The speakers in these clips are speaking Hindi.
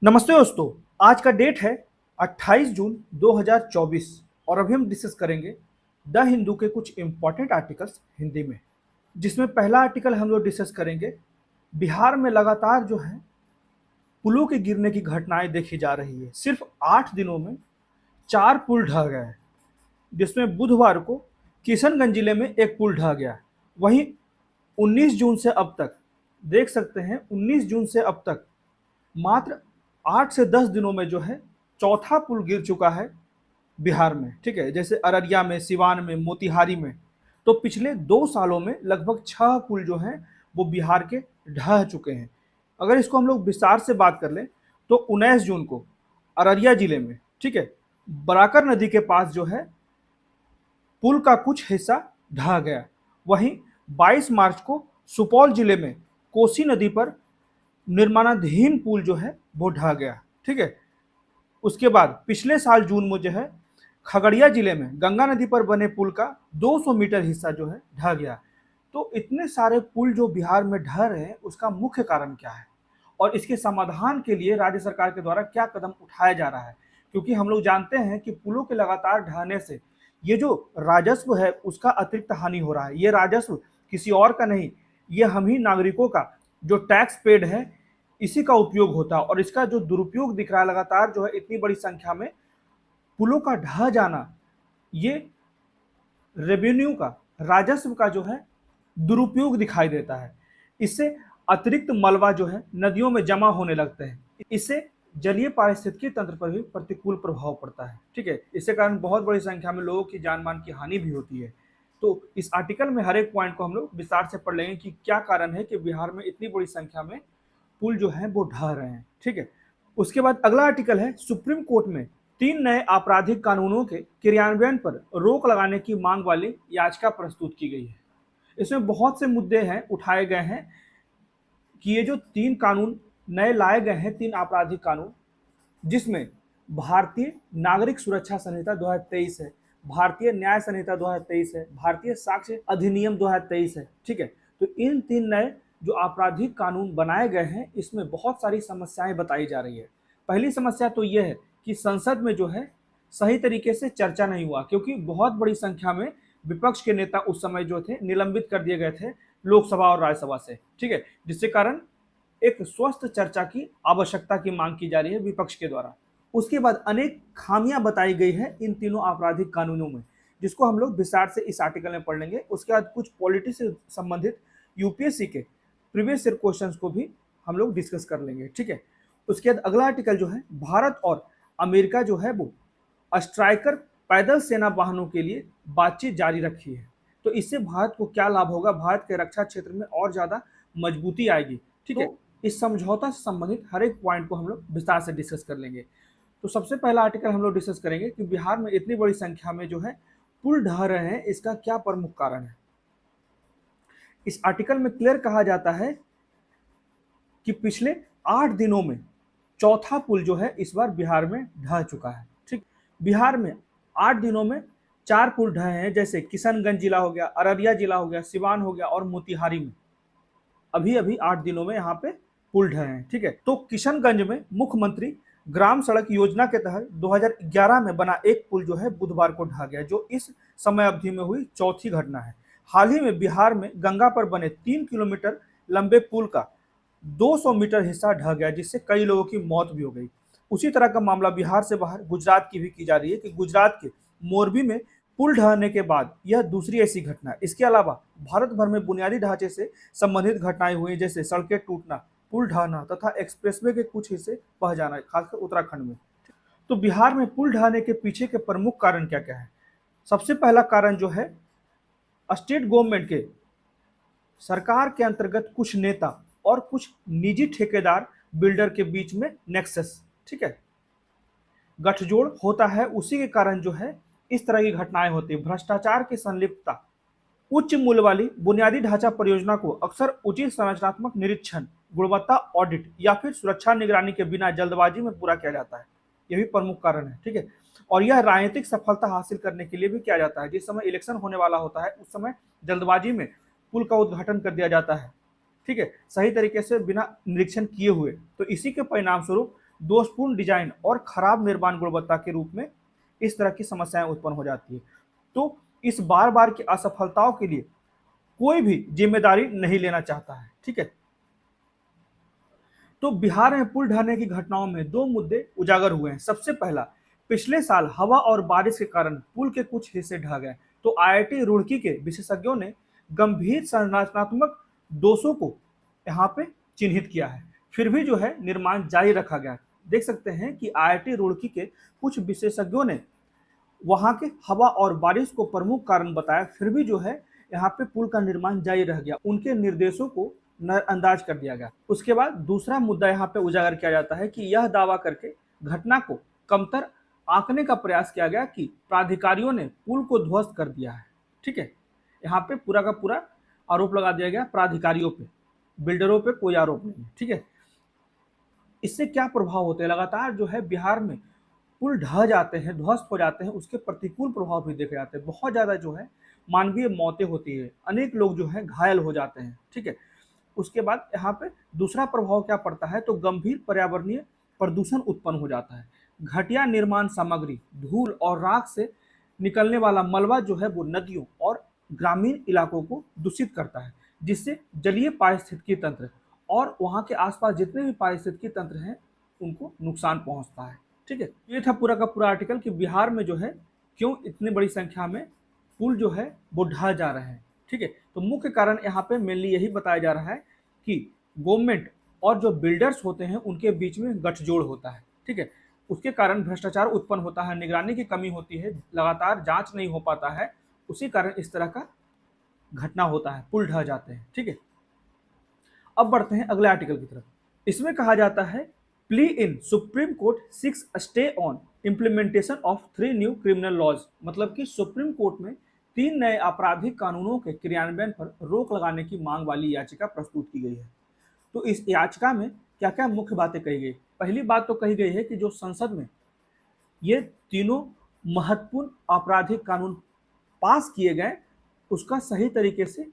नमस्ते दोस्तों। आज का डेट है 28 जून 2024 और अभी हम डिस्कस करेंगे द हिंदू के कुछ इंपॉर्टेंट आर्टिकल्स हिंदी में, जिसमें पहला आर्टिकल हम लोग डिस्कस करेंगे। बिहार में लगातार जो है पुलों के गिरने की घटनाएं देखी जा रही है। सिर्फ 8 दिनों में 4 पुल ढह गए, जिसमें बुधवार को किशनगंज जिले में एक पुल ढह गया। वहीं 19 जून से अब तक देख सकते हैं, 19 जून से अब तक मात्र 8 से 10 दिनों में जो है चौथा पुल गिर चुका है बिहार में। ठीक है, जैसे अररिया में, सिवान में, मोतिहारी में। तो पिछले 2 सालों में लगभग 6 पुल जो हैं वो बिहार के ढह चुके हैं। अगर इसको हम लोग विस्तार से बात कर लें तो 19 जून को अररिया जिले में, ठीक है, बराकर नदी के पास जो है पुल का कुछ हिस्सा ढह गया। वहीं 22 मार्च को सुपौल जिले में कोसी नदी पर निर्माणाधीन पुल जो है वो ढह गया। ठीक है, उसके बाद पिछले साल जून में जो है खगड़िया जिले में गंगा नदी पर बने पुल का 200 मीटर हिस्सा जो है ढह गया। तो इतने सारे पुल जो बिहार में ढह रहे हैं, उसका मुख्य कारण क्या है और इसके समाधान के लिए राज्य सरकार के द्वारा क्या कदम उठाया जा रहा है? क्योंकि हम लोग जानते हैं कि पुलों के लगातार ढहने से ये जो राजस्व है उसका अतिरिक्त हानि हो रहा है। ये राजस्व किसी और का नहीं, ये हम ही नागरिकों का जो टैक्स पेड है इसी का उपयोग होता है। और इसका जो दुरुपयोग दिख रहा है लगातार, जो है इतनी बड़ी संख्या में पुलों का ढह जाना, ये रेवेन्यू का, राजस्व का जो है दुरुपयोग दिखाई देता है। इससे अतिरिक्त मलबा जो है नदियों में जमा होने लगते हैं। इससे जलीय पारिस्थितिकी तंत्र पर भी प्रतिकूल प्रभाव पड़ता है। ठीक है, इसके कारण बहुत बड़ी संख्या में लोगों की जान मान की हानि भी होती है। तो इस आर्टिकल में हर एक पॉइंट को हम लोग विस्तार से पढ़ लेंगे कि क्या कारण है कि बिहार में इतनी बड़ी संख्या में पुल जो है वो ढह रहे हैं। ठीक है, उसके बाद अगला आर्टिकल है, सुप्रीम कोर्ट में 3 नए आपराधिक कानूनों के क्रियान्वयन पर रोक लगाने की मांग वाली याचिका प्रस्तुत की गई है। इसमें बहुत से मुद्दे हैं, उठाए गए हैं कि ये जो 3 कानून नए लाए गए हैं, 3 आपराधिक कानून, जिसमें भारतीय नागरिक सुरक्षा संहिता 2023 है, भारतीय न्याय संहिता 2023 है, भारतीय साक्ष्य अधिनियम 2023 है। ठीक है, तो इन 3 नए जो आपराधिक कानून बनाए गए हैं, इसमें बहुत सारी समस्याएं बताई जा रही है। पहली समस्या तो यह है कि संसद में जो है सही तरीके से चर्चा नहीं हुआ, क्योंकि बहुत बड़ी संख्या में विपक्ष के नेता उस समय जो थे निलंबित कर दिए गए थे लोकसभा और राज्यसभा से। ठीक है, जिसके कारण एक स्वस्थ चर्चा की आवश्यकता की मांग की जा रही है विपक्ष के द्वारा। उसके बाद अनेक खामियां बताई गई है इन तीनों आपराधिक कानूनों में, जिसको हम लोग विस्तार से इस आर्टिकल में पढ़ लेंगे। उसके बाद कुछ पॉलिटी से संबंधित यूपीएससी के प्रीवियस ईयर क्वेश्चंस को भी हम लोग डिस्कस कर लेंगे। ठीक है, उसके बाद अगला आर्टिकल जो है, भारत और अमेरिका जो है वो स्ट्राइकर पैदल सेना वाहनों के लिए बातचीत जारी रखी है। तो इससे भारत को क्या लाभ होगा? भारत के रक्षा क्षेत्र में और ज्यादा मजबूती आएगी। ठीक है, इस समझौता से संबंधित हर एक पॉइंट को हम लोग विस्तार से डिस्कस कर लेंगे। तो सबसे पहला आर्टिकल हम लोग डिस्कस करेंगे कि बिहार में इतनी बड़ी संख्या में जो है पुल ढह रहे हैं, इसका क्या प्रमुख कारण है। इस आर्टिकल में क्लियर कहा जाता है कि पिछले 8 दिनों में चौथा पुल जो है इस बार बिहार में ढह चुका है। ठीक, बिहार में 8 दिनों में 4 पुल ढहे हैं, जैसे किशनगंज जिला हो गया, अररिया जिला हो गया, सिवान हो गया और मोतिहारी में अभी अभी 8 दिनों में यहाँ पे पुल ढहे हैं। ठीक है, तो किशनगंज में मुख्यमंत्री ग्राम सड़क योजना के तहत 2011 में बना एक पुल जो है बुधवार को ढह गया, जो इस समय अवधि में हुई चौथी घटना है। हाल ही में बिहार में गंगा पर बने 3 किलोमीटर लंबे पुल का 200 मीटर हिस्सा ढह गया, जिससे कई लोगों की मौत भी हो गई। उसी तरह का मामला बिहार से बाहर गुजरात की भी की जा रही है कि गुजरात के मोरबी में पुल ढहने के बाद यह दूसरी ऐसी घटना है। इसके अलावा भारत भर में बुनियादी ढांचे से संबंधित घटनाएं हुई, जैसे सड़कें टूटना, पुल ढहना तथा एक्सप्रेसवे के कुछ हिस्से बह जाना, खासकर उत्तराखंड में। तो बिहार में पुल ढहने के पीछे के प्रमुख कारण क्या क्या है? सबसे पहला कारण जो है, स्टेट गवर्नमेंट के, सरकार के अंतर्गत कुछ नेता और कुछ निजी ठेकेदार बिल्डर के बीच में नेक्सस, ठीक है, गठजोड़ होता है। उसी के कारण जो है इस तरह की घटनाएं होती है। भ्रष्टाचार की संलिप्तता, उच्च मूल्य वाली बुनियादी ढांचा परियोजना को अक्सर उचित संरचनात्मक निरीक्षण, गुणवत्ता ऑडिट या फिर सुरक्षा निगरानी के बिना जल्दबाजी में पूरा किया जाता है। यह भी प्रमुख कारण है। ठीक है, और यह राजनीतिक सफलता हासिल करने के लिए भी किया जाता है। जिस समय इलेक्शन होने वाला होता है उस समय जल्दबाजी में पुल का उद्घाटन कर दिया जाता है। ठीक है, सही तरीके से बिना निरीक्षण किए हुए। तो इसी के परिणाम स्वरूप दोषपूर्ण डिजाइन और खराब निर्माण गुणवत्ता के रूप में इस तरह की समस्याएं उत्पन्न हो जाती है। तो इस बार बार की असफलताओं के लिए कोई भी जिम्मेदारी नहीं लेना चाहता है। ठीक है, तो बिहार में पुल ढहने की घटनाओं में दो मुद्दे उजागर हुए हैं। सबसे पहला, पिछले साल हवा और बारिश के कारण पुल के कुछ हिस्से ढह गए, तो आईआईटी रुड़की के विशेषज्ञों ने गंभीर संरचनात्मक दोषों को यहाँ पे चिन्हित किया है। फिर भी जो है निर्माण जारी रखा गया। देख सकते हैं कि आईआईटी रुड़की के कुछ विशेषज्ञों ने वहां के हवा और बारिश को प्रमुख कारण बताया, फिर भी जो है यहाँ पे पुल का निर्माण जारी रह गया, उनके निर्देशों को नजरअंदाज कर दिया गया। उसके बाद दूसरा मुद्दा यहाँ पे उजागर किया जाता है कि यह दावा करके घटना को कमतर आंकने का प्रयास किया गया कि प्राधिकारियों ने पुल को ध्वस्त कर दिया है। ठीक है, यहाँ पे पूरा का पूरा आरोप लगा दिया गया प्राधिकारियों पे, बिल्डरों पे कोई आरोप नहीं है। ठीक है, इससे क्या प्रभाव होते हैं, लगातार जो है बिहार में पुल ढह जाते हैं, ध्वस्त हो जाते हैं, उसके प्रतिकूल प्रभाव भी देखे जाते हैं। बहुत ज्यादा जो है मानवीय मौतें होती है, अनेक लोग जो है घायल हो जाते हैं। ठीक है, उसके बाद यहाँ पे दूसरा प्रभाव क्या पड़ता है, तो गंभीर पर्यावरणीय प्रदूषण उत्पन्न हो जाता है। घटिया निर्माण सामग्री, धूल और राख से निकलने वाला मलबा जो है वो नदियों और ग्रामीण इलाकों को दूषित करता है, जिससे जलीय पारिस्थितिकी तंत्र और वहाँ के आसपास जितने भी पारिस्थितिकी तंत्र हैं उनको नुकसान पहुंचता है। ठीक है, ये था पूरा का पूरा आर्टिकल कि बिहार में जो है क्यों इतनी बड़ी संख्या में पुल जो है वो ढह जा रहे हैं। ठीक है, तो मुख्य कारण यहाँ पे मेनली यही बताया जा रहा है कि गवर्नमेंट और जो बिल्डर्स होते हैं उनके बीच में गठजोड़ होता है। ठीक है, उसके कारण भ्रष्टाचार उत्पन्न होता है, निगरानी की कमी होती है, लगातार जांच नहीं हो पाता है, उसी कारण इस तरह का घटना होता है, पुल ढह जाते हैं। ठीक है, अब बढ़ते हैं अगले आर्टिकल की तरफ। इसमें कहा जाता है plea in Supreme Court seeks stay on implementation of 3 new criminal laws, मतलब कि सुप्रीम कोर्ट में 3 नए आपराधिक कानूनों के क्रियान्वयन पर रोक लगाने की मांग वाली याचिका प्रस्तुत की गई है। तो इस याचिका में क्या क्या मुख्य बातें कही गई। पहली बात तो कही गई है कि जो संसद में ये तीनों महत्वपूर्ण आपराधिक कानून पास किए गए उसका सही तरीके से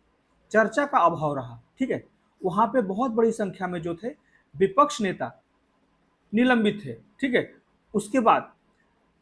चर्चा का अभाव रहा। ठीक है, वहां पे बहुत बड़ी संख्या में जो थे विपक्ष नेता निलंबित थे। ठीक है, उसके बाद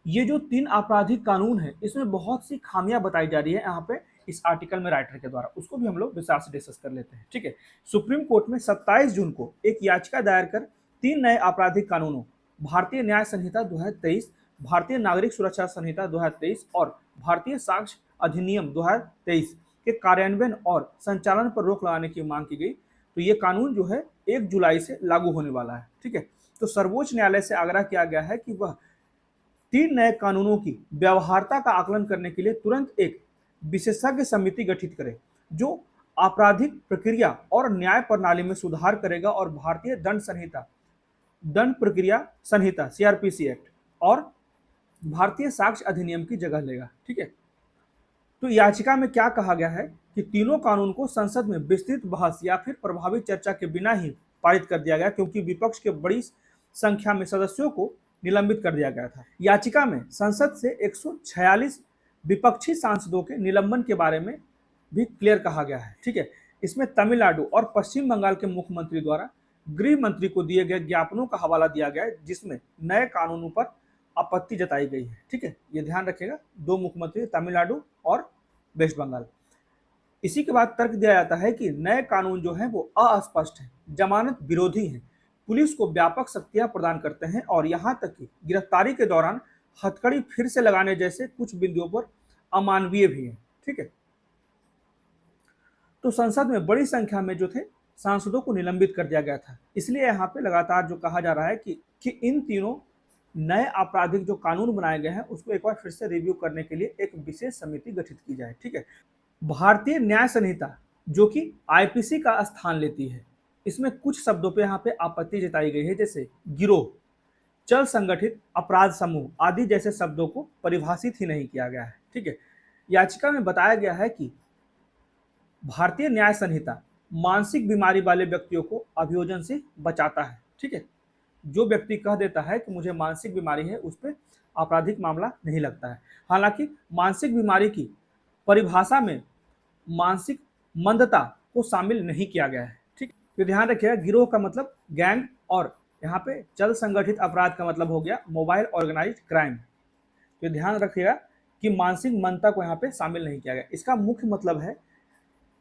ये जो 3 आपराधिक कानून है इसमें बहुत सी खामियां बताई जा रही है यहाँ पे इस आर्टिकल में राइटर के द्वारा, उसको भी हम लोग विस्तार से डिस्कस कर लेते हैं। ठीक है, सुप्रीम कोर्ट में 27 जून को एक याचिका दायर कर 3 नए आपराधिक कानूनों भारतीय न्याय संहिता 2023, भारतीय नागरिक सुरक्षा संहिता 2023 और भारतीय साक्ष्य अधिनियम 2023 के कार्यान्वयन और संचालन पर रोक लगाने की मांग की गई। तो ये कानून जो है 1 जुलाई से लागू होने वाला है। ठीक है, तो सर्वोच्च न्यायालय से आग्रह किया गया है कि वह 3 नए कानूनों की व्यवहार्यता का आकलन करने के लिए तुरंत एक विशेषज्ञ समिति गठित करे जो आपराधिक प्रक्रिया और न्याय प्रणाली में सुधार करेगा और भारतीय दंड प्रक्रिया संहिता सीआरपीसी एक्ट और भारतीय साक्ष्य अधिनियम की जगह लेगा। ठीक है, तो याचिका में क्या कहा गया है कि तीनों कानून को संसद में विस्तृत बहस या फिर प्रभावी चर्चा के बिना ही पारित कर दिया गया, क्योंकि विपक्ष के बड़ी संख्या में सदस्यों को निलंबित कर दिया गया था। याचिका में संसद से 146 विपक्षी सांसदों के निलंबन के बारे में भी क्लियर कहा गया है। ठीक है, इसमें तमिलनाडु और पश्चिम बंगाल के मुख्यमंत्री द्वारा गृह मंत्री को दिए गए ज्ञापनों का हवाला दिया गया है जिसमें नए कानूनों पर आपत्ति जताई गई है। ठीक है, ये ध्यान रखिएगा, 2 मुख्यमंत्री तमिलनाडु और वेस्ट बंगाल। इसी के बाद तर्क दिया जाता है कि नए कानून जो है वो अस्पष्ट है, जमानत विरोधी है, पुलिस को व्यापक शक्तियां प्रदान करते हैं और यहां तक कि गिरफ्तारी के दौरान हथकड़ी फिर से लगाने जैसे कुछ बिंदुओं पर अमानवीय भी है। ठीक है, तो संसद में बड़ी संख्या में जो थे सांसदों को निलंबित कर दिया गया था। इसलिए यहाँ पे लगातार जो कहा जा रहा है कि इन तीनों नए आपराधिक जो कानून बनाए गए हैं उसको एक बार फिर से रिव्यू करने के लिए एक विशेष समिति गठित की जाए। ठीक है, भारतीय न्याय संहिता जो कि आईपीसी का स्थान लेती है, इसमें कुछ शब्दों पे यहाँ पे आपत्ति जताई गई है, जैसे गिरोह, चल संगठित अपराध समूह आदि जैसे शब्दों को परिभाषित ही नहीं किया गया है। ठीक है, याचिका में बताया गया है कि भारतीय न्याय संहिता मानसिक बीमारी वाले व्यक्तियों को अभियोजन से बचाता है। ठीक है, जो व्यक्ति कह देता है कि मुझे मानसिक बीमारी है उस पर आपराधिक मामला नहीं लगता है। हालांकि मानसिक बीमारी की परिभाषा में मानसिक मंदता को शामिल नहीं किया गया है। ठीक है, तो ध्यान रखिएगा, गिरोह का मतलब गैंग और यहाँ पे चल संगठित अपराध का मतलब हो गया मोबाइल ऑर्गेनाइज्ड क्राइम। तो ध्यान रखिएगा कि मानसिक मंदता को यहाँ पे शामिल नहीं किया गया। इसका मुख्य मतलब है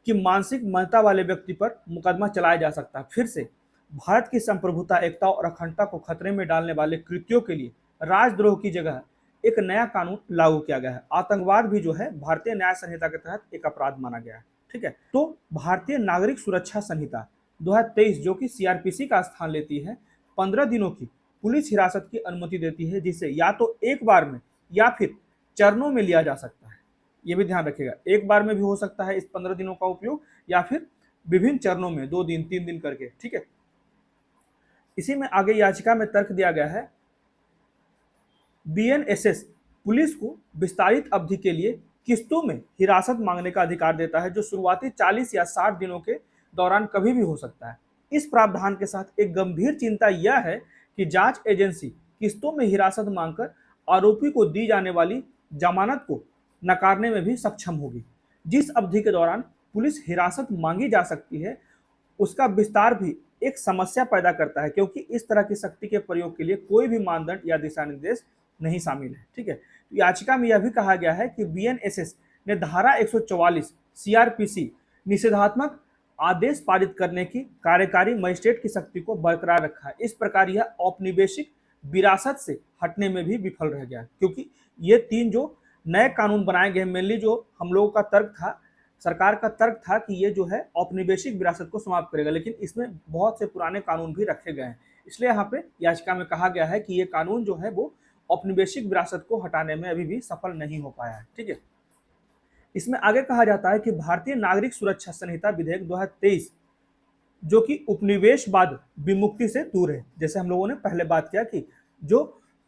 कि मानसिक मंदता वाले व्यक्ति पर मुकदमा चलाया जा सकता है। फिर से भारत की संप्रभुता, एकता और अखंडता को खतरे में डालने वाले कृत्यों के लिए राजद्रोह की जगह एक नया कानून लागू किया गया है। आतंकवाद भी जो है भारतीय न्याय संहिता के तहत एक अपराध माना गया है। ठीक है, तो भारतीय नागरिक सुरक्षा संहिता 2023 जो कि सीआरपीसी का स्थान लेती है, 15 दिनों की पुलिस हिरासत की अनुमति देती है, जिसे या तो एक बार में या फिर चरणों में लिया जा सकता है। ये भी ध्यान रखिएगा, एक बार में भी हो सकता है इस 15 दिनों का उपयोग, या फिर विभिन्न चरणों में 2 दिन 3 दिन करके। ठीक है, इसी में आगे याचिका में तर्क दिया गया है बीएनएसएस पुलिस को विस्तारित अवधि के लिए किस्तों में हिरासत मांगने का अधिकार देता है, जो शुरुआती 40 या 60 दिनों के दौरान कभी भी हो सकता है। इस प्रावधान के साथ एक गंभीर चिंता यह है कि जांच एजेंसी किस्तों में हिरासत मांगकर आरोपी को दी जाने वाली जमानत को नकारने में भी सक्षम होगी। जिस अवधि के दौरान पुलिस हिरासत मांगी जा सकती है, उसका विस्तार भी एक समस्या पैदा करता है, क्योंकि इस तरह की शक्ति के प्रयोग के लिए कोई भी मानदंड या दिशा निर्देश नहीं शामिल है। ठीक है, तो याचिका में यह भी कहा गया है कि बीएनएसएस ने धारा 144 सीआरपीसी निषेधात्मक आदेश पारित करने की कार्यकारी मजिस्ट्रेट की शक्ति को बरकरार रखा है। इस प्रकार यह औपनिवेशिक विरासत से हटने में भी विफल रह गया, क्योंकि ये 3 जो नए कानून बनाए गए, मेनली जो हम लोगों का तर्क था, सरकार का तर्क था कि ये जो है औपनिवेशिक विरासत को समाप्त करेगा, लेकिन इसमें बहुत से पुराने कानून भी रखे गए हैं। इसलिए यहाँ पे याचिका में कहा गया है कि ये कानून जो है वो औपनिवेशिक विरासत को हटाने में अभी भी सफल नहीं हो पाया है। ठीक है, इसमें आगे कहा जाता है कि भारतीय नागरिक सुरक्षा संहिता विधेयक 2023 जो कि उपनिवेशवाद विमुक्ति से दूर है। जैसे हम लोगों ने पहले बात किया कि जो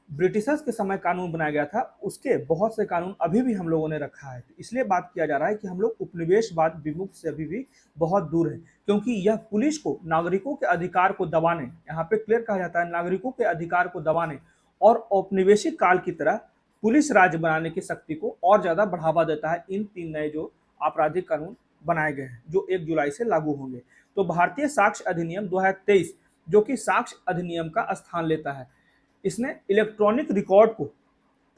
ब्रिटिशर्स के समय कानून बनाया गया था, उसके बहुत से कानून अभी भी हम लोगों ने रखा है। तो इसलिए बात किया जा रहा है कि हम लोग उपनिवेशवाद विमुक्त से अभी भी बहुत दूर है, क्योंकि यह पुलिस को नागरिकों के अधिकार को दबाने, यहाँ पे क्लियर कहा जाता है, नागरिकों के अधिकार को दबाने और औपनिवेशिक काल की तरह पुलिस राज्य बनाने की शक्ति को और ज्यादा बढ़ावा देता है। इन 3 नए जो आपराधिक कानून बनाए गए हैं, जो 1 जुलाई से लागू होंगे। तो भारतीय साक्ष्य अधिनियम 2023 जो कि साक्ष्य अधिनियम का स्थान लेता है, इसने इलेक्ट्रॉनिक रिकॉर्ड को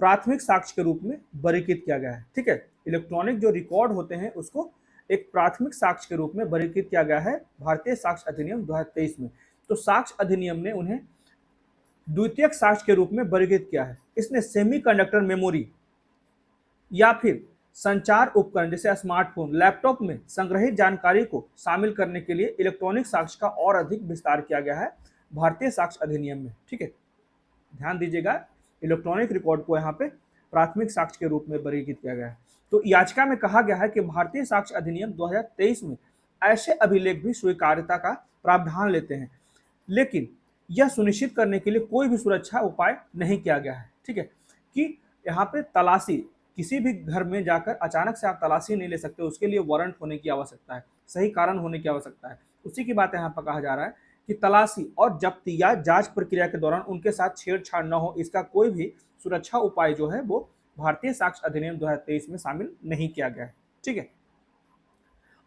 प्राथमिक साक्ष्य के रूप में वर्गीकृत किया गया है। ठीक है, इलेक्ट्रॉनिक जो रिकॉर्ड होते हैं उसको एक प्राथमिक साक्ष्य के रूप में वर्गीकृत किया गया है भारतीय साक्ष्य अधिनियम 2023 में। तो साक्ष्य अधिनियम ने उन्हें द्वितीयक साक्ष्य के रूप में वर्गीकृत किया है। इसने सेमीकंडक्टर मेमोरी या फिर संचार उपकरण जैसे स्मार्टफोन, लैपटॉप में संग्रहित जानकारी को शामिल करने के लिए इलेक्ट्रॉनिक साक्ष्य का और अधिक विस्तार किया गया है भारतीय साक्ष्य अधिनियम में। ठीक है, ध्यान दीजिएगा, इलेक्ट्रॉनिक रिकॉर्ड को यहाँ पे प्राथमिक साक्ष्य के रूप में वर्गीकृत किया गया है। तो याचिका में कहा गया है कि भारतीय साक्ष्य अधिनियम 2023 में ऐसे अभिलेख भी स्वीकार्यता का प्रावधान लेते हैं, लेकिन यह सुनिश्चित करने के लिए कोई भी सुरक्षा उपाय नहीं किया गया है। ठीक है, कि यहाँ पे तलाशी, किसी भी घर में जाकर अचानक से आप तलाशी नहीं ले सकते, उसके लिए वारंट होने की आवश्यकता है, सही कारण होने की आवश्यकता है। उसी की बात यहाँ पर कहा जा रहा है कि तलाशी और जब्ती या जांच प्रक्रिया के दौरान उनके साथ छेड़छाड़ न हो, इसका कोई भी सुरक्षा उपाय जो है वो भारतीय साक्ष्य अधिनियम 2023 में शामिल नहीं किया गया है। ठीक है,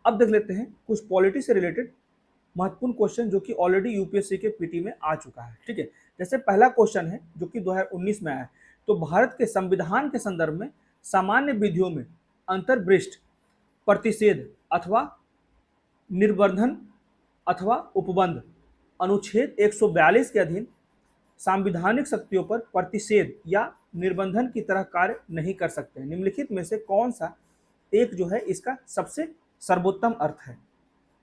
अब देख लेते हैं कुछ पॉलिटी से रिलेटेड महत्वपूर्ण क्वेश्चन जो कि ऑलरेडी यूपीएससी के पीटी में आ चुका है। ठीक है, जैसे पहला क्वेश्चन है जो कि 2019 में आया है, तो भारत के संविधान के संदर्भ में सामान्य विधियों में अंतर्बृष्ट, प्रतिषेध अथवा निर्बंधन अथवा उपबंध अनुच्छेद 142 के अधीन संवैधानिक शक्तियों पर प्रतिषेध या निर्बंधन की तरह कार्य नहीं कर सकते। निम्नलिखित में से कौन सा एक जो है इसका सबसे सर्वोत्तम अर्थ है?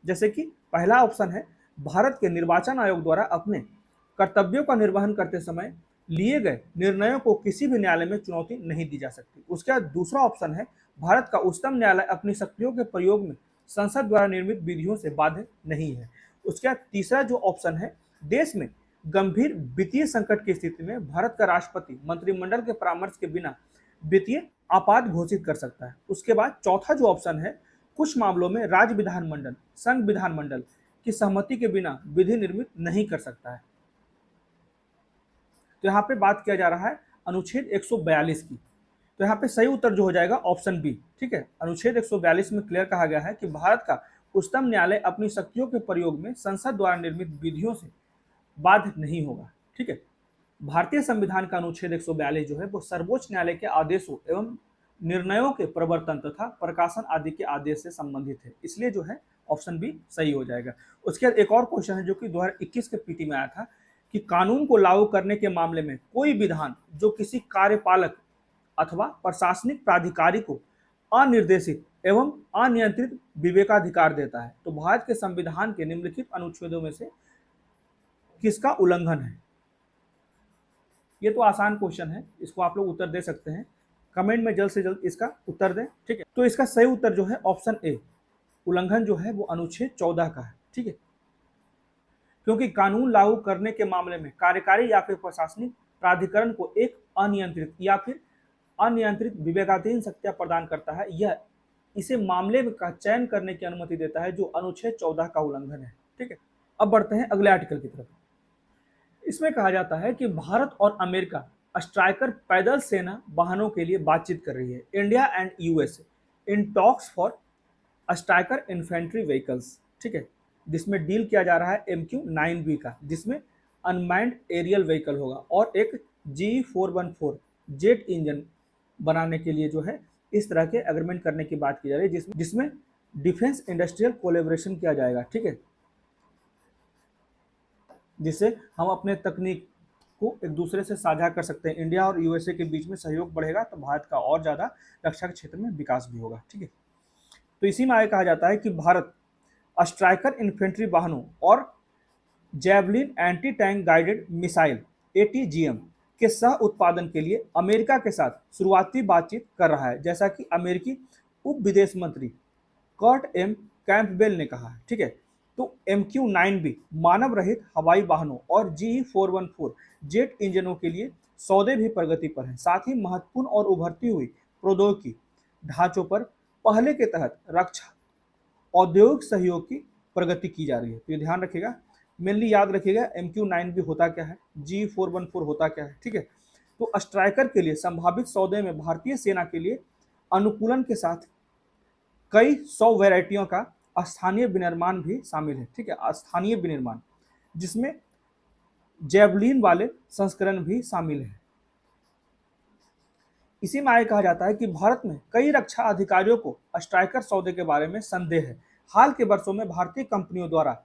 जैसे कि पहला ऑप्शन है, भारत के निर्वाचन आयोग द्वारा अपने कर्तव्यों का निर्वहन करते समय लिए गए निर्णयों को किसी भी न्यायालय में चुनौती नहीं दी जा सकती। उसके बाद दूसरा ऑप्शन है, भारत का उच्चतम न्यायालय अपनी शक्तियों के प्रयोग में संसद द्वारा निर्मित विधियों से बाध्य नहीं है। उसके बाद तीसरा जो ऑप्शन है, देश में गंभीर वित्तीय संकट की स्थिति में भारत का राष्ट्रपति मंत्रिमंडल के परामर्श के बिना वित्तीय आपात घोषित कर सकता है। उसके बाद चौथा जो ऑप्शन है, कुछ मामलों में राज्य विधानमंडल संघ विधानमंडल की सहमति के बिना विधि निर्मित नहीं कर सकता है। तो यहाँ पे बात किया जा रहा है अनुच्छेद 142 की। तो यहाँ पे सही उत्तर जो हो जाएगा ऑप्शन बी। ठीक है, अनुच्छेद 142 में क्लियर कहा गया है कि भारत का उच्चतम न्यायालय अपनी शक्तियों के प्रयोग में संसद द्वारा निर्मित विधियों से बाध्य नहीं होगा। ठीक है। भारतीय संविधान का अनुच्छेद 142 जो है वो सर्वोच्च न्यायालय के आदेशों एवं निर्णयों के प्रवर्तन तथा प्रकाशन आदि के आदेश से संबंधित है, इसलिए जो है ऑप्शन बी सही हो जाएगा। उसके बाद एक और क्वेश्चन है जो कि 2021 के पीटी में आया था कि कानून को लागू करने के मामले में कोई विधान जो किसी कार्यपालक अथवा प्रशासनिक प्राधिकारी को अनिर्देशित एवं अनियंत्रित विवेकाधिकार देता है, तो भारत के संविधान के निम्नलिखित अनुच्छेदों में से किसका उल्लंघन है। ये तो आसान क्वेश्चन है, इसको आप लोग उत्तर दे सकते हैं, कमेंट में जल्द से जल्द इसका उत्तर दें। ठीक है, तो इसका सही उत्तर जो है ऑप्शन ए, उल्लंघन जो है वो अनुच्छेद 14 का है। ठीक है, क्योंकि कानून लागू करने के मामले में कार्यकारी या फिर प्रशासनिक प्राधिकरण को एक अनियंत्रित या फिर अनियंत्रित विवेकाधीन शक्तियां प्रदान करता है, यह इसे मामले का चयन करने की अनुमति देता है, जो अनुच्छेद 14 का उल्लंघन है। ठीक है, अब बढ़ते हैं अगले आर्टिकल की तरफ। इसमें कहा जाता है कि भारत और अमेरिका स्ट्राइकर पैदल सेना वाहनों के लिए बातचीत कर रही है। India and USA in talks for striker infantry vehicles. ठीक है, जिसमें डील किया जा रहा है MQ-9B का, जिसमें अनमैन्ड एरियल व्हीकल होगा और एक G414 जेट इंजन बनाने के लिए जो है इस तरह के एग्रीमेंट करने की बात की जा रही है, जिसमें डिफेंस इंडस्ट्रियल कोलेबोरेशन किया जाएगा। ठीक है, जिससे हम अपने तकनीक को एक दूसरे से साझा कर सकते हैं। इंडिया और यूएसए के बीच में सहयोग बढ़ेगा तो भारत का और ज़्यादा रक्षा के क्षेत्र में विकास भी होगा। ठीक है, तो इसी में आगे कहा जाता है कि भारत स्ट्राइकर इन्फेंट्री वाहनों और javelin anti tank guided missile ATGM के सह उत्पादन के लिए अमेरिका के साथ शुरुआती बातचीत कर रहा है, जैसा कि अमेरिकी उप विदेश मंत्री कर्ट M कैंपबेल ने कहा है। ठीक है, तो MQ-9B मानव रहित हवाई वाहनों और G414 जेट इंजनों के लिए सौदे भी प्रगति पर हैं। साथ ही महत्वपूर्ण और उभरती हुई प्रौद्योगिकी ढांचों पर पहले के तहत रक्षा औद्योगिक सहयोग की प्रगति की जा रही है। तो ये ध्यान रखिएगा, मेनली याद रखिएगा MQ-9B होता क्या है, G414 होता क्या है। ठीक है, तो स्ट्राइकर के लिए संभावित सौदे में भारतीय सेना के लिए अनुकूलन के साथ कई 100 वैरायटियों का स्थानीय विनिर्माण भी शामिल है। ठीक है, स्थानीय विनिर्माण जिसमें जेवलिन वाले संस्करण भी शामिल है। इसी में आगे कहा जाता है कि भारत में कई रक्षा अधिकारियों को स्ट्राइकर सौदे के बारे में संदेह है। हाल के वर्षों में भारतीय कंपनियों द्वारा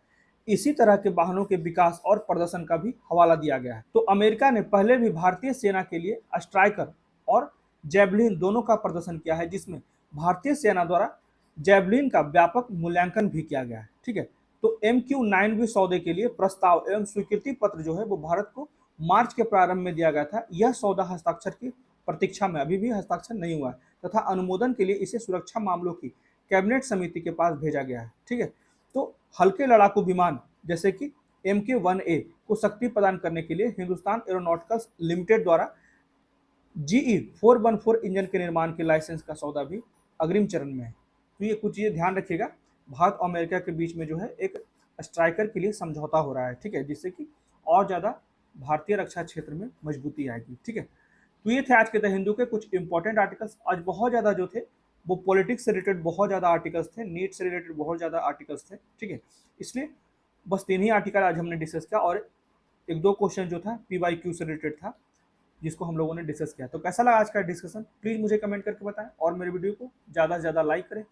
इसी तरह के वाहनों के विकास और प्रदर्शन का भी हवाला दिया गया है। तो अमेरिका ने पहले भी भारतीय सेना के लिए स्ट्राइकर और जेवलिन दोनों का प्रदर्शन किया है, जिसमें भारतीय सेना द्वारा जेवलिन का व्यापक मूल्यांकन भी किया गया है। ठीक है, तो MQ-9B सौदे के लिए प्रस्ताव एवं स्वीकृति पत्र जो है वो भारत को मार्च के प्रारंभ में दिया गया था। यह सौदा हस्ताक्षर की प्रतीक्षा में अभी भी हस्ताक्षर नहीं हुआ है तथा अनुमोदन के लिए इसे सुरक्षा मामलों की कैबिनेट समिति के पास भेजा गया है। ठीक है, तो हल्के लड़ाकू विमान जैसे कि MK-1A को शक्ति प्रदान करने के लिए हिंदुस्तान एरोनॉटिकल्स लिमिटेड द्वारा GE414 इंजन के निर्माण के लाइसेंस का सौदा भी अग्रिम चरण में है। तो ये कुछ चीज़ें ध्यान रखिएगा, भारत और अमेरिका के बीच में जो है एक स्ट्राइकर के लिए समझौता हो रहा है। ठीक है, जिससे कि और ज़्यादा भारतीय रक्षा क्षेत्र में मजबूती आएगी। ठीक है, तो ये थे आज के द हिंदू के कुछ इंपॉर्टेंट आर्टिकल्स। आज बहुत ज़्यादा जो थे वो पॉलिटिक्स से रिलेटेड बहुत ज़्यादा आर्टिकल्स थे, नीट से रिलेटेड बहुत ज़्यादा आर्टिकल्स थे। ठीक है, इसलिए बस 3 ही आर्टिकल आज हमने डिस्कस किया और 1-2 क्वेश्चन जो था PYQ से रिलेटेड था जिसको हम लोगों ने डिस्कस किया। तो कैसा लगा आज का डिस्कशन, प्लीज़ मुझे कमेंट करके बताएं और मेरे वीडियो को ज़्यादा से ज़्यादा लाइक करें।